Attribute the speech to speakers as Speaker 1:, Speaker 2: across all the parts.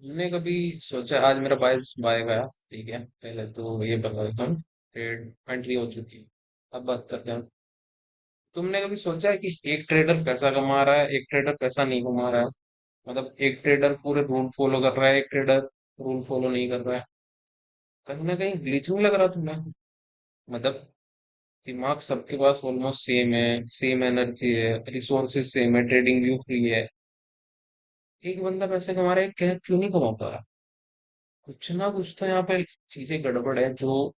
Speaker 1: तुमने कभी सोचा, आज मेरा बाईस बाय गया, ठीक है, पहले तो ये बता देता हूँ। ट्रेड एंट्री हो चुकी है। अब बात करते हैं। तुमने कभी सोचा है कि एक ट्रेडर पैसा कमा रहा है, एक ट्रेडर पैसा नहीं कमा रहा है? मतलब एक ट्रेडर पूरे रूल फॉलो कर रहा है, एक ट्रेडर रूल फॉलो नहीं कर रहा है। कहीं ना कहीं ग्लिच नहीं लग रहा तुम्हें? मतलब दिमाग सबके पास ऑलमोस्ट सेम है, सेम एनर्जी है, रिसोर्सेज सेम है, ट्रेडिंग व्यू फ्री है। एक बंदा पैसे कमा रहा है, क्यों नहीं कमा पा रहा? कुछ ना कुछ तो यहाँ पे चीजें गड़बड़ है जो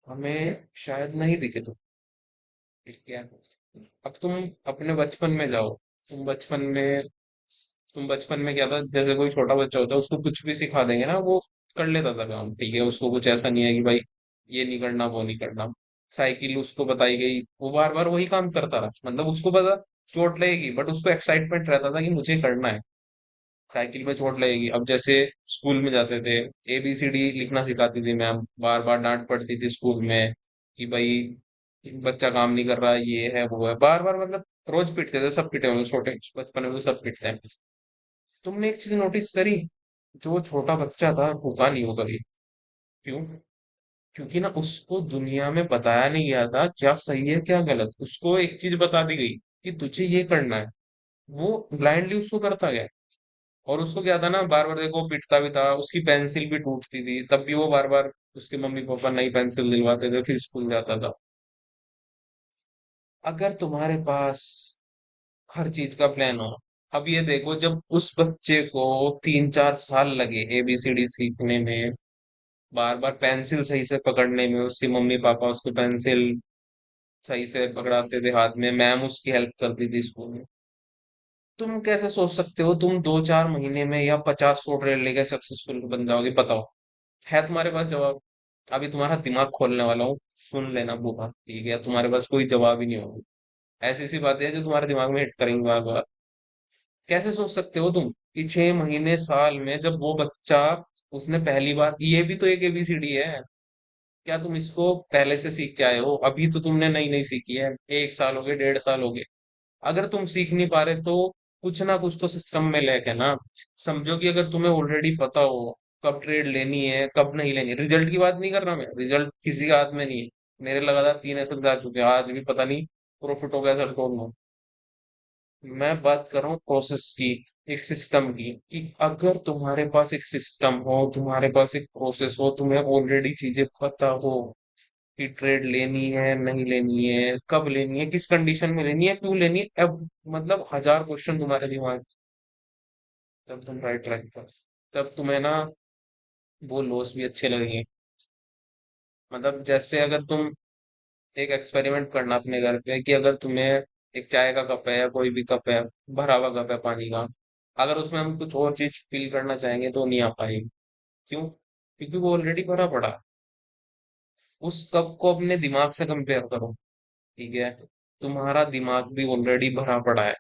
Speaker 1: हमें शायद नहीं दिखे। ठीक है। अब तुम अपने बचपन में जाओ। तुम बचपन में तुम बचपन में क्या था, जैसे कोई छोटा बच्चा होता है उसको कुछ भी सिखा देंगे ना, वो कर लेता था काम, ठीक है। उसको कुछ ऐसा नहीं है कि भाई ये नहीं करना वो नहीं करना। साइकिल उसको बताई गई, वो बार बार वही काम करता रहा, मतलब उसको पता चोट लगेगी बट उसको एक्साइटमेंट रहता था कि मुझे करना है। साइकिल में चोट लगेगी। अब जैसे स्कूल में जाते थे, ABCD लिखना सिखाती थी मैम, बार बार डांट पड़ती थी स्कूल में कि भाई बच्चा काम नहीं कर रहा, ये है वो है, बार बार, मतलब रोज पीटते थे, सब पीटे होंगे छोटे बचपन में तो सब पीटते हैं। तुमने एक चीज नोटिस करी? जो छोटा बच्चा था भूखा नहीं हो कभी। क्यों? क्योंकि ना उसको दुनिया में बताया नहीं गया था क्या सही है क्या गलत, उसको एक चीज बता दी गई कि तुझे ये करना है। वो ब्लाइंडली उसको करता गया। और उसको क्या था ना, बार बार देखो, वो पिटता भी था, उसकी पेंसिल भी टूटती थी, तब भी वो बार बार उसके मम्मी पापा नई पेंसिल दिलवाते थे, फिर स्कूल जाता था। अगर तुम्हारे पास हर चीज का प्लान हो। अब ये देखो, जब उस बच्चे को 3-4 साल लगे ABCD सीखने में, बार बार पेंसिल सही से पकड़ने में, उसके मम्मी पापा उसको पेंसिल सही से पकड़ाते थे हाथ में, मैम उसकी हेल्प करती थी स्कूल में। तुम कैसे सोच सकते हो तुम 2-4 महीने में या 50-100 ट्रेड लेके सक्सेसफुल बन जाओगे? बताओ। है तुम्हारे पास जवाब? अभी तुम्हारा दिमाग खोलने वाला हूँ, सुन लेना पूरा, ठीक है? तुम्हारे पास कोई जवाब ही नहीं होगा। ऐसी सी बातें हैं जो तुम्हारे दिमाग में हिट करेंगी बार बार। कैसे सोच सकते हो तुम कि 6 महीने साल में जब वो बच्चा, उसने पहली बार, ये भी तो एक ABCD है, क्या तुम इसको पहले से सीख के आए हो? अभी तो तुमने नई नई सीखी है, 1 साल हो गए, 1.5 साल हो गए। अगर तुम सीख नहीं पा रहे तो कुछ ना कुछ तो सिस्टम में लेके ना। समझो कि अगर तुम्हें ऑलरेडी पता हो कब ट्रेड लेनी है कब नहीं लेनी है, रिजल्ट की बात नहीं कर रहा मैं, रिजल्ट किसी के हाथ में नहीं है। मेरे लगातार 3 ऐसे जा चुके हैं, आज भी पता नहीं प्रॉफिट हो गया सर कौन। मैं बात कर रहा हूँ प्रोसेस की, एक सिस्टम की, कि अगर तुम्हारे पास एक सिस्टम हो, तुम्हारे पास एक प्रोसेस हो, तुम्हें ऑलरेडी चीजें पता हो कि ट्रेड लेनी है नहीं लेनी है, कब लेनी है, किस कंडीशन में लेनी है, क्यों लेनी है, अब मतलब 1000 क्वेश्चन तुम्हारे दिमाग में, तब तुम राइट ट्रैक पर। तब तुम्हें ना वो लॉस भी अच्छे लगेंगे। मतलब जैसे अगर तुम एक एक्सपेरिमेंट करना अपने घर पे, कि अगर तुम्हें एक चाय का कप है या कोई भी कप है, भरा हुआ कप है पानी का, अगर उसमें हम कुछ और चीज फिल करना चाहेंगे तो नहीं आ पाएगी। क्यों? क्योंकि वो ऑलरेडी भरा पड़ा है। उस कप को अपने दिमाग से कंपेयर करो, ठीक है? तुम्हारा दिमाग भी ऑलरेडी भरा पड़ा है।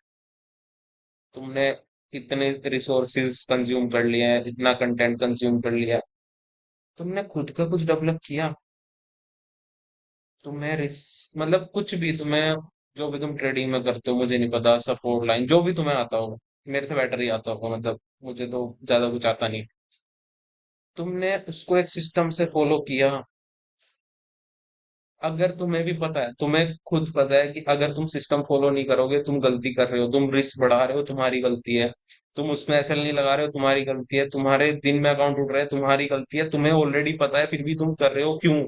Speaker 1: तुमने इतने रिसोर्सेज कंज्यूम कर लिया है, इतना कंटेंट कंज्यूम कर लिया है, तुमने खुद का कुछ डेवलप किया? तुम्हें मतलब कुछ भी तुम्हें, जो भी तुम ट्रेडिंग में करते हो मुझे नहीं पता, सपोर्ट लाइन जो भी तुम्हें आता हो, मेरे से बेटर ही आता होगा, मतलब मुझे तो ज्यादा कुछ आता नहीं। तुमने उसको एक सिस्टम से फॉलो किया। अगर तुम्हें भी पता है, तुम्हें खुद पता है कि अगर तुम सिस्टम फॉलो नहीं करोगे तुम गलती कर रहे हो, तुम रिस्क बढ़ा रहे हो, तुम्हारी गलती है। तुम उसमें SL नहीं लगा रहे हो, तुम्हारी गलती है। तुम्हारे दिन में अकाउंट उठ रहे हैं, तुम्हारी गलती है। तुम्हें ऑलरेडी पता है फिर भी तुम कर रहे हो, क्यों?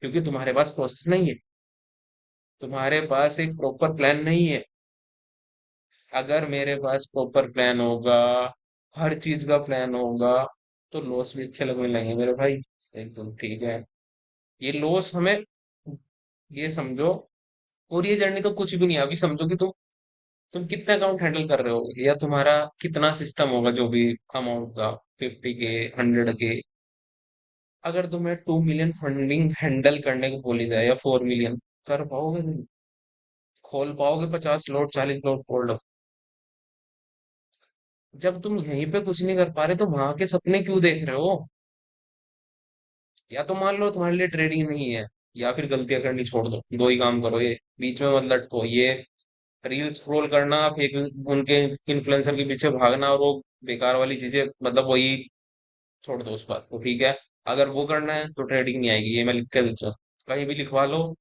Speaker 1: क्योंकि तुम्हारे पास प्रोसेस नहीं है, तुम्हारे पास एक प्रॉपर प्लान नहीं है। अगर मेरे पास प्रॉपर प्लान होगा, हर चीज का प्लान होगा, तो लॉस भी अच्छे लगने लगेंगे मेरे भाई। एकदम ठीक है। ये लॉस हमें, ये समझो, और ये जर्नी तो कुछ भी नहीं है। अभी समझो कि तुम कितने अकाउंट हैंडल कर रहे हो, या तुम्हारा कितना सिस्टम होगा जो भी अमाउंट का, 50K, 100K। अगर तुम्हें 2 मिलियन फंडिंग हैंडल करने को बोली जाए या 4 मिलियन, कर पाओगे नहीं? खोल पाओगे 50 लोट, 40 लोट फोल्ड? जब तुम यहीं पे कुछ नहीं कर पा रहे तो वहां के सपने क्यों देख रहे हो? या तो मान लो तुम्हारे लिए ट्रेडिंग नहीं है, या फिर गलतियां करनी छोड़ दो, दो ही काम करो, ये बीच में मत लटको। ये रील स्क्रॉल करना, फेक उनके इन्फ्लुएंसर के पीछे भागना, और वो बेकार वाली चीजें, मतलब वही छोड़ दो उस बात को, ठीक है। अगर वो करना है तो ट्रेडिंग नहीं आएगी, ये मैं लिख के देता हूँ। कहीं भी लिखवा लो,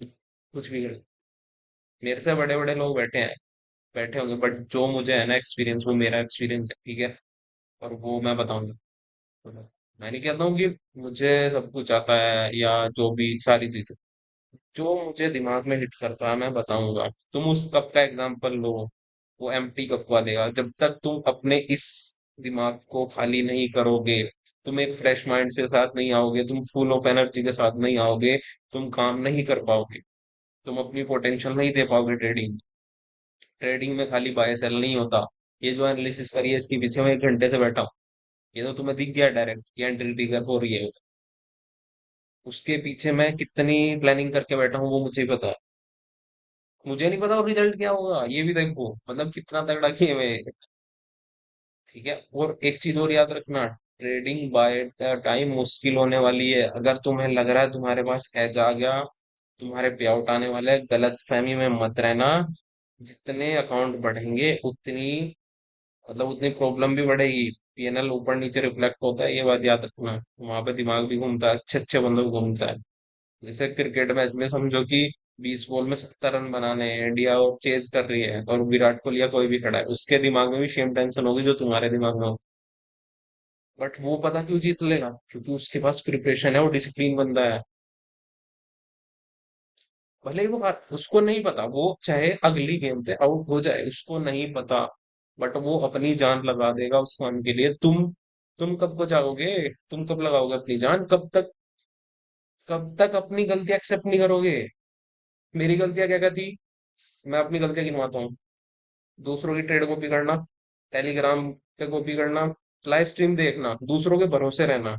Speaker 1: कुछ भी कर। मेरे से बड़े बड़े लोग बैठे होंगे, बट जो मुझे है ना एक्सपीरियंस, वो मेरा एक्सपीरियंस है, ठीक है। और वो मैं बताऊंगा। मैं नहीं कहता हूँ कि मुझे सब कुछ आता है या जो भी सारी चीजें, जो मुझे दिमाग में हिट करता है मैं बताऊंगा। तुम उस कप का एग्जांपल लो, वो एम्प्टी कप वालेगा, जब तक तुम अपने इस दिमाग को खाली नहीं करोगे, तुम एक फ्रेश माइंड से साथ नहीं आओगे, तुम फुल ऑफ एनर्जी के साथ नहीं आओगे, तुम काम नहीं कर पाओगे, तुम अपनी पोटेंशियल नहीं दे पाओगे। ट्रेडिंग ट्रेडिंग में खाली बाय सेल नहीं होता। ये जो एनालिसिस करिए, इसके पीछे मैं 1 घंटे से बैठा हूँ। ये तो तुम्हें दिख गया डायरेक्ट कि एंट्री ट्रिगर हो रही है। उसके पीछे मैं कितनी प्लानिंग करके बैठा हूँ वो मुझे ही पता है। मुझे नहीं पता और रिजल्ट क्या होगा, ये भी देखो, मतलब कितना तगड़ा गेम है। ठीक है, और एक चीज और याद रखना, ट्रेडिंग बाय टाइम मुश्किल होने वाली है। अगर तुम्हें लग रहा है तुम्हारे पास एज आ गया, तुम्हारे पे आउट आने वाले हैं, गलत फहमी में मत रहना। जितने अकाउंट बढ़ेंगे उतनी, मतलब उतनी प्रॉब्लम भी बढ़ेगी। पीएनएल ऊपर नीचे रिफ्लेक्ट होता है, ये बात याद रखना। वहां पे दिमाग भी घूमता है, अच्छे अच्छे बंदों को घूमता है। जैसे क्रिकेट मैच में समझो कि 20 बॉल में 70 रन बनाने हैं, इंडिया और चेज कर रही है, और विराट कोहली या कोई भी खड़ा है, उसके दिमाग में भी सेम टेंशन होगी जो तुम्हारे दिमाग में हो। बट वो पता क्यों जीत लेगा? क्योंकि उसके पास प्रिपरेशन है, वो डिसिप्लिन बंदा है। भले ही वो उसको नहीं पता, वो चाहे अगली गेम पे आउट हो जाए, उसको नहीं पता, बट वो अपनी जान लगा देगा उस काम के लिए। तुम कब को जाओगे? तुम कब लगाओगे अपनी जान? कब तक अपनी गलती एक्सेप्ट नहीं करोगे? मेरी गलतियां क्या क्या थी, मैं अपनी गलतियां गिनवाता हूँ। दूसरों की ट्रेड कॉपी करना, टेलीग्राम पे कॉपी करना, लाइव स्ट्रीम देखना, दूसरों के भरोसे रहना।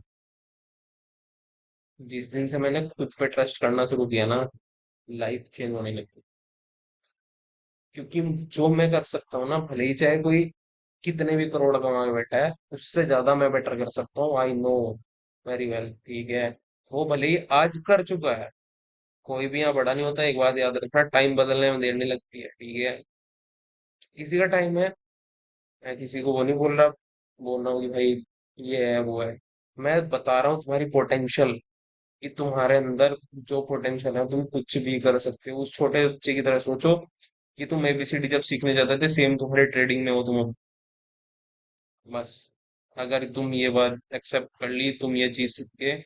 Speaker 1: जिस दिन से मैंने खुद पे ट्रस्ट करना शुरू किया ना, लाइफ चेंज होने लगी। क्योंकि जो मैं कर सकता हूँ ना, भले ही चाहे कोई कितने भी करोड़ कमा के बैठा है, उससे ज्यादा मैं बेटर कर सकता हूँ, आई नो वेरी वेल, ठीक है। वो भले ही आज कर चुका है, कोई भी यहाँ बड़ा नहीं होता, एक बात याद रखना, टाइम बदलने में देर नहीं लगती है, ठीक है। किसी का टाइम है, मैं किसी को वो नहीं बोल रहा हूँ कि भाई ये है वो है। मैं बता रहा हूँ तुम्हारी पोटेंशियल, कि तुम्हारे अंदर जो पोटेंशियल है, तुम कुछ भी कर सकते हो। उस छोटे बच्चे की तरह सोचो कि तुम एबीसीडी जब सीखने जाते थे, सेम तुम्हारे ट्रेडिंग में हो तुम अब। बस, अगर तुम ये बात एक्सेप्ट कर ली, तुम ये चीज सीख के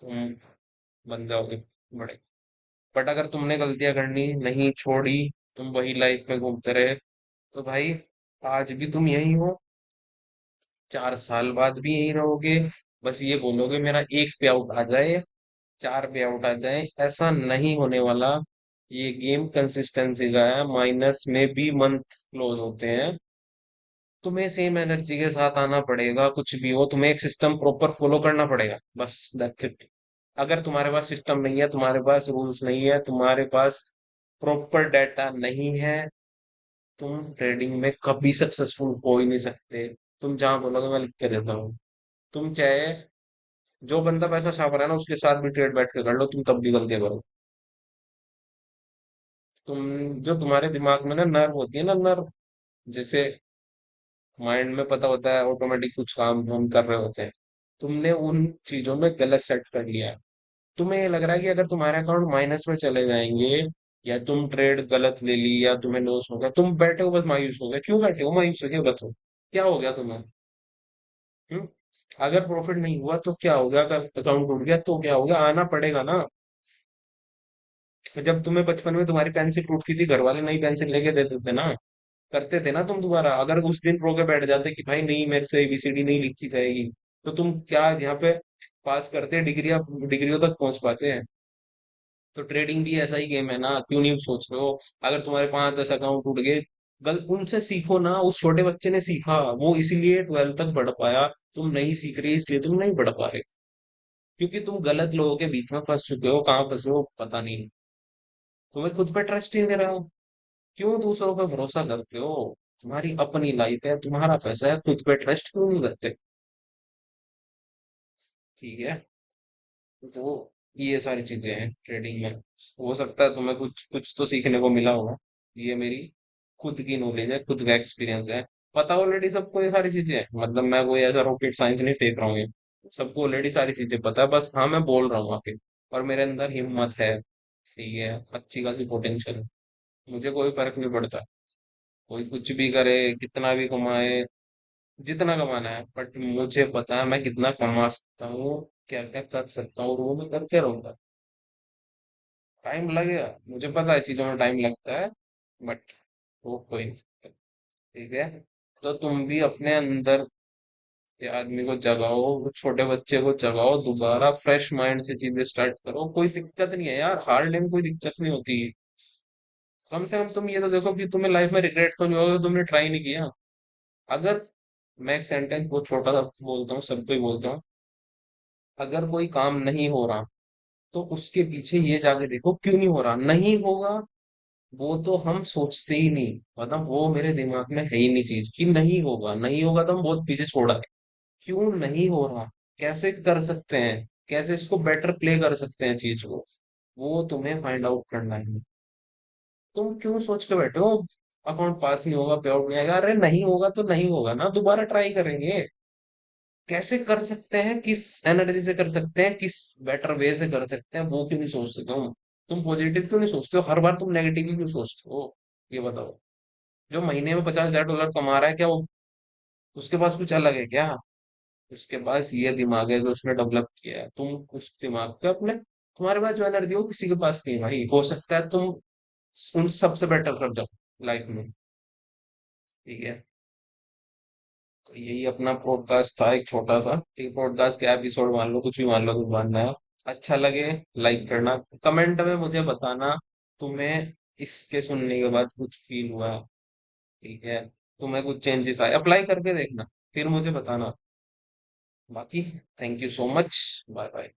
Speaker 1: तुम बन जाओगे बड़े। बट अगर तुमने गलतियां करनी नहीं छोड़ी, तुम वही लाइफ में घूमते रहे, तो भाई आज भी तुम यही हो, 4 साल बाद भी यही रहोगे। बस ये बोलोगे मेरा एक पे आउट आ जाए, 4 पे आउट आ जाए, ऐसा नहीं होने वाला। ये गेम कंसिस्टेंसी का है, माइनस में भी मंथ क्लोज होते हैं। तुम्हें सेम एनर्जी के साथ आना पड़ेगा, कुछ भी हो, तुम्हें एक सिस्टम प्रॉपर फॉलो करना पड़ेगा, बस दैट्स इट। अगर तुम्हारे पास सिस्टम नहीं है, तुम्हारे पास रूल्स नहीं है, तुम्हारे पास प्रॉपर डाटा नहीं है, तुम ट्रेडिंग में कभी सक्सेसफुल हो ही नहीं सकते। तुम जहां बोलोगे मैं लिख के देता हूँ। तुम चाहे जो बंदा पैसा छाप रहा है ना, उसके साथ भी ट्रेड बैठ के कर लो, तुम तब भी गलतियां करो। तुम, जो तुम्हारे दिमाग में ना नर्व होती है ना, नर्व, जैसे माइंड में पता होता है ऑटोमेटिक कुछ काम हम कर रहे होते हैं, तुमने उन चीजों में गलत सेट कर लिया है। तुम्हें ये लग रहा है कि अगर तुम्हारे अकाउंट माइनस में चले जाएंगे, या तुम ट्रेड गलत ले ली, या तुम्हें लॉस हो गया, तुम बैठे हो बस मायूस हो गए। क्यों बैठे हो मायूस हो गए, बताओ क्या हो गया तुम्हें? हम्म? अगर प्रॉफिट नहीं हुआ तो क्या हो गया, अगर अकाउंट टूट गया तो क्या हो गया, आना पड़ेगा ना। जब तुम्हें बचपन में तुम्हारी पेंसिल टूटती थी, घर वाले नई पेंसिल लेके दे देते ना, करते थे ना तुम दोबारा। अगर उस दिन रो के बैठ जाते कि भाई नहीं, मेरे से एबीसीडी नहीं लिखी जाएगी, तो तुम क्या आज यहाँ पे पास करते, डिग्रियों तक पहुंच पाते हैं। तो ट्रेडिंग भी ऐसा ही गेम है ना, क्यों नहीं सोच रहे हो? अगर तुम्हारे 5-10 अकाउंट टूट गए, उनसे सीखो ना। उस छोटे बच्चे ने सीखा, वो इसीलिए 12 तक बढ़ पाया। तुम नहीं सीख रही इसलिए तुम नहीं बढ़ पा रहे, क्योंकि तुम गलत लोगों के बीच में फंस चुके हो। कहाँ फंसे हो पता नहीं, तुम्हें खुद पे ट्रस्ट ही नहीं रहा। क्यों दूसरों पे भरोसा करते हो? तुम्हारी अपनी लाइफ है, तुम्हारा पैसा है, खुद पे ट्रस्ट क्यों नहीं करते? ठीक है, तो ये सारी चीजें हैं ट्रेडिंग में। हो सकता है तुम्हें कुछ कुछ तो सीखने को मिला होगा। ये मेरी खुद की नॉलेज है, खुद का एक्सपीरियंस है। पता ऑलरेडी सबको ये सारी चीजें हैं, मतलब मैं कोई ऐसा रॉकेट साइंस नहीं फेंक रहा हूँ ये। सबको ऑलरेडी सारी चीजें पता है, बस हाँ मैं बोल रहा हूँ आके। और मेरे अंदर हिम्मत है, ठीक है, अच्छी खासी पोटेंशियल है। मुझे कोई फर्क नहीं पड़ता, कोई कुछ भी करे, कितना भी कमाए, जितना कमाना है, बट मुझे पता है मैं कितना कमा सकता हूँ, क्या क्या कर सकता हूँ, और वो मैं करके रहूंगा। टाइम लगेगा, मुझे पता है चीजों में टाइम लगता है, बट वो कोई नहीं सकता। ठीक है, तो तुम भी अपने अंदर के आदमी को जगाओ, वो छोटे बच्चे को जगाओ, दोबारा फ्रेश माइंड से चीजें स्टार्ट करो। कोई दिक्कत नहीं है यार, हारने में कोई दिक्कत नहीं होती। कम से कम तुम ये तो देखो कि तुम्हें लाइफ में रिग्रेट तो नहीं होगा कि तुमने ट्राई नहीं किया। अगर, मैं एक सेंटेंस बहुत छोटा सा बोलता हूँ, सबको ही बोलता हूँ, अगर कोई काम नहीं हो रहा तो उसके पीछे ये जाके देखो क्यों नहीं हो रहा। नहीं होगा, वो तो हम सोचते ही नहीं, मतलब वो मेरे दिमाग में है ही नहीं चीज कि नहीं होगा, नहीं होगा तो हम बहुत पीछे छोड़ा है। क्यों नहीं हो रहा, कैसे कर सकते हैं, कैसे इसको बेटर प्ले कर सकते हैं चीज को, वो तुम्हें फाइंड आउट करना है। तुम क्यों सोच के बैठे हो अकाउंट पास नहीं होगा, पे आउट नहीं आएगा? अरे नहीं होगा तो नहीं होगा ना, दोबारा ट्राई करेंगे। कैसे कर सकते हैं, किस एनर्जी से कर सकते हैं, किस बेटर वे से कर सकते हैं, वो क्यों नहीं सोचते तुम पॉजिटिव क्यों नहीं सोचते हो, हर बार तुम नेगेटिव ही क्यों सोचते हो? ये बताओ। जो महीने में 50,000 डॉलर कमा रहा है, क्या वो, उसके पास कुछ अलग है क्या? उसके पास ये दिमाग है जो उसने डेवलप किया है। तुम उस दिमाग पे अपने, तुम्हारे पास जो एनर्जी हो किसी के पास नहीं है भाई। हो सकता है तुम उन सबसे बेटर कर जाओ लाइफ में। ठीक है, तो यही अपना पॉडकास्ट था, एक छोटा सा, ठीक, पॉडकास्ट क्या एपिसोड मान लो, कुछ भी मान लो, कुछ मानना है। अच्छा लगे लाइक करना, कमेंट में मुझे बताना तुम्हें इसके सुनने के बाद कुछ फील हुआ। ठीक है, तुम्हें कुछ चेंजेस आए, अप्लाई करके देखना, फिर मुझे बताना। बाकी thank you so much, bye bye.